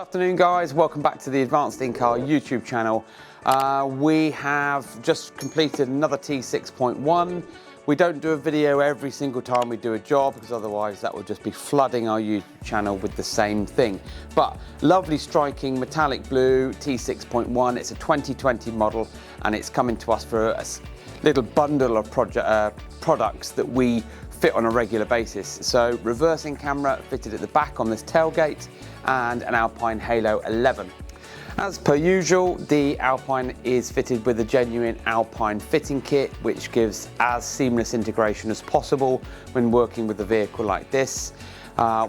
afternoon guys, welcome back to the Advanced In Car YouTube channel. We have just completed another T6.1. We don't do a video every single time we do a job because otherwise that would just be flooding our YouTube channel with the same thing. But lovely striking metallic blue T6.1, it's a 2020 model and it's coming to us for a little bundle of products that we fit on a regular basis. So reversing camera fitted at the back on this tailgate and an Alpine Halo 11. As per usual, the Alpine is fitted with a genuine Alpine fitting kit, which gives as seamless integration as possible when working with a vehicle like this.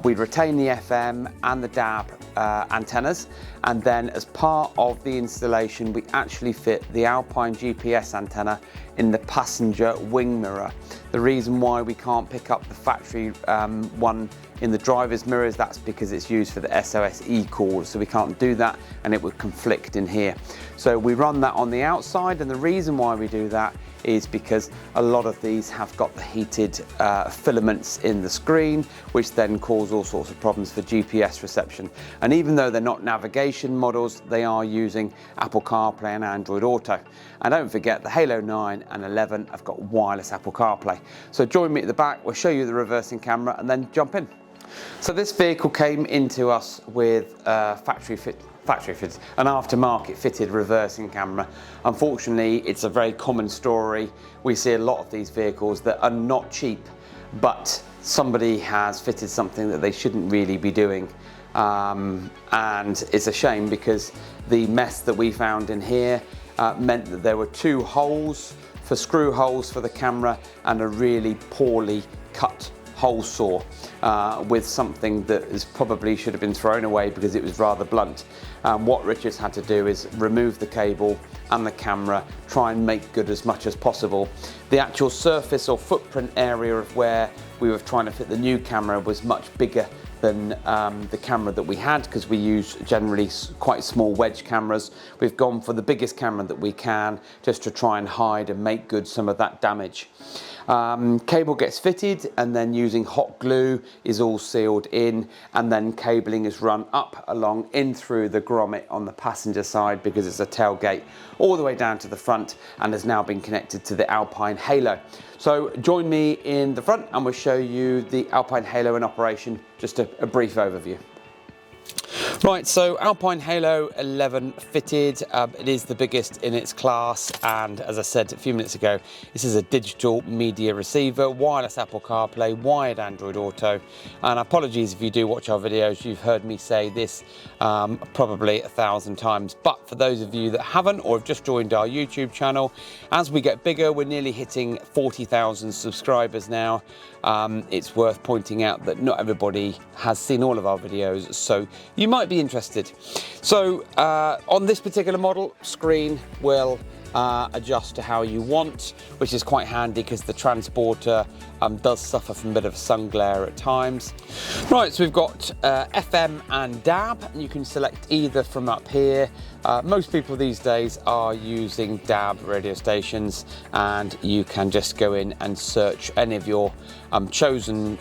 We retain the FM and the DAB antennas, and then as part of the installation we actually fit the Alpine GPS antenna in the passenger wing mirror. The reason why we can't pick up the factory one in the driver's mirrors, that's because it's used for the SOS call, so we can't do that and it would conflict in here. So we run that on the outside, and the reason why we do that is because a lot of these have got the heated filaments in the screen, which then cause all sorts of problems for GPS reception. And even though they're not navigation models, they are using Apple CarPlay and Android Auto. And don't forget, the Halo 9 and 11 have got wireless Apple CarPlay. So join me at the back, we'll show you the reversing camera and then jump in. So this vehicle came into us with factory fit, an aftermarket fitted reversing camera. Unfortunately, it's a very common story. We see a lot of these vehicles that are not cheap, but somebody has fitted something that they shouldn't really be doing. And it's a shame because the mess that we found in here meant that there were two holes for screw holes for the camera and a really poorly cut hole saw with something that probably should have been thrown away because it was rather blunt. What Richard's had to do is remove the cable and the camera, try and make good as much as possible. The actual surface or footprint area of where we were trying to fit the new camera was much bigger than the camera that we had, because we use generally quite small wedge cameras. We've gone for the biggest camera that we can just to try and hide and make good some of that damage. Cable gets fitted and then using hot glue is all sealed in, and then cabling is run up along in through the grommet on the passenger side because it's a tailgate all the way down to the front and has now been connected to the Alpine Halo. So join me in the front and we'll show you the Alpine Halo in operation, just a brief overview. Right, so Alpine Halo 11 fitted, it is the biggest in its class, and as I said a few minutes ago, this is a digital media receiver, wireless Apple CarPlay, wired Android Auto, and apologies if you do watch our videos, you've heard me say this probably 1,000 times, but for those of you that haven't or have just joined our YouTube channel, as we get bigger, we're nearly hitting 40,000 subscribers now. It's worth pointing out that not everybody has seen all of our videos, so you might be interested. So on this particular model, screen will adjust to how you want, which is quite handy because the Transporter does suffer from a bit of sun glare at times. Right, so we've got FM and DAB, and you can select either from up here. Most people these days are using DAB radio stations, and you can just go in and search any of your chosen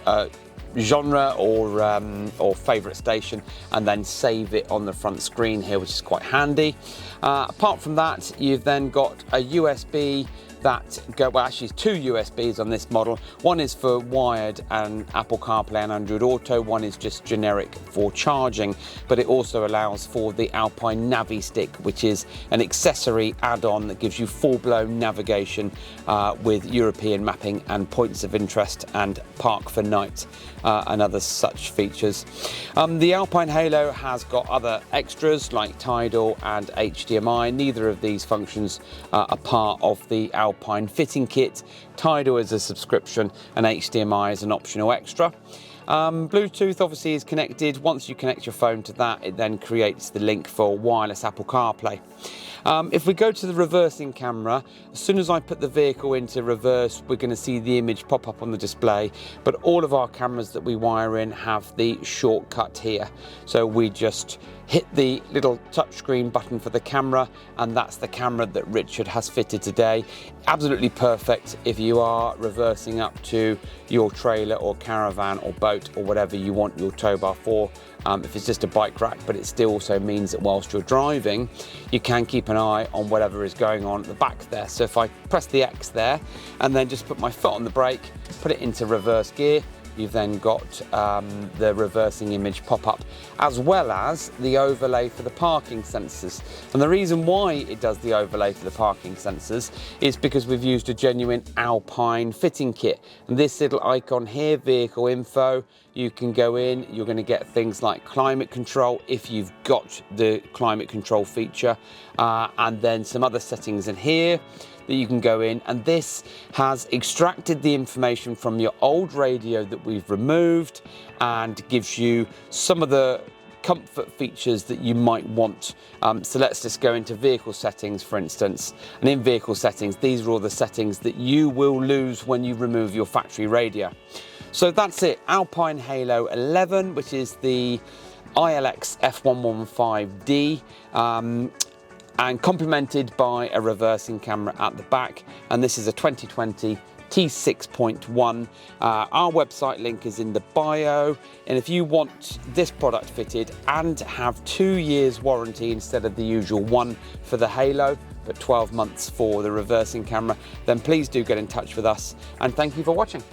genre or favorite station and then save it on the front screen here, which is quite handy. Apart from that, you've then got a USB that well, actually two USBs on this model. One is for wired and Apple CarPlay and Android Auto, one is just generic for charging, but it also allows for the Alpine Navi Stick, which is an accessory add-on that gives you full-blown navigation with European mapping and points of interest and park for night and other such features. The Alpine Halo has got other extras like Tidal and HDMI. Neither of these functions are part of the Alpine fitting kit. Tidal is a subscription and HDMI is an optional extra. Bluetooth obviously is connected. Once you connect your phone to that, it then creates the link for wireless Apple CarPlay. If we go to the reversing camera, as soon as I put the vehicle into reverse, we're going to see the image pop up on the display, but all of our cameras that we wire in have the shortcut here. So we just hit the little touchscreen button for the camera, and that's the camera that Richard has fitted today. Absolutely perfect if you are reversing up to your trailer or caravan or boat or whatever you want your tow bar for. If it's just a bike rack, but it still also means that whilst you're driving, you can keep an eye on whatever is going on at the back there. So if I press the X there and then just put my foot on the brake, put it into reverse gear, you've then got the reversing image pop up, as well as the overlay for the parking sensors. And the reason why it does the overlay for the parking sensors is because we've used a genuine Alpine fitting kit. And this little icon here, vehicle info, you can go in, you're going to get things like climate control if you've got the climate control feature, and then some other settings in here that you can go in, and this has extracted the information from your old radio that we've removed and gives you some of the comfort features that you might want. So let's just go into vehicle settings, for instance, and in vehicle settings, these are all the settings that you will lose when you remove your factory radio. So that's it, Alpine Halo 11, which is the ILX F115D, and complemented by a reversing camera at the back. And this is a 2020 T6.1. Our website link is in the bio, and if you want this product fitted and have 2 years warranty instead of the usual 1 for the Halo, but 12 months for the reversing camera, then please do get in touch with us, and thank you for watching.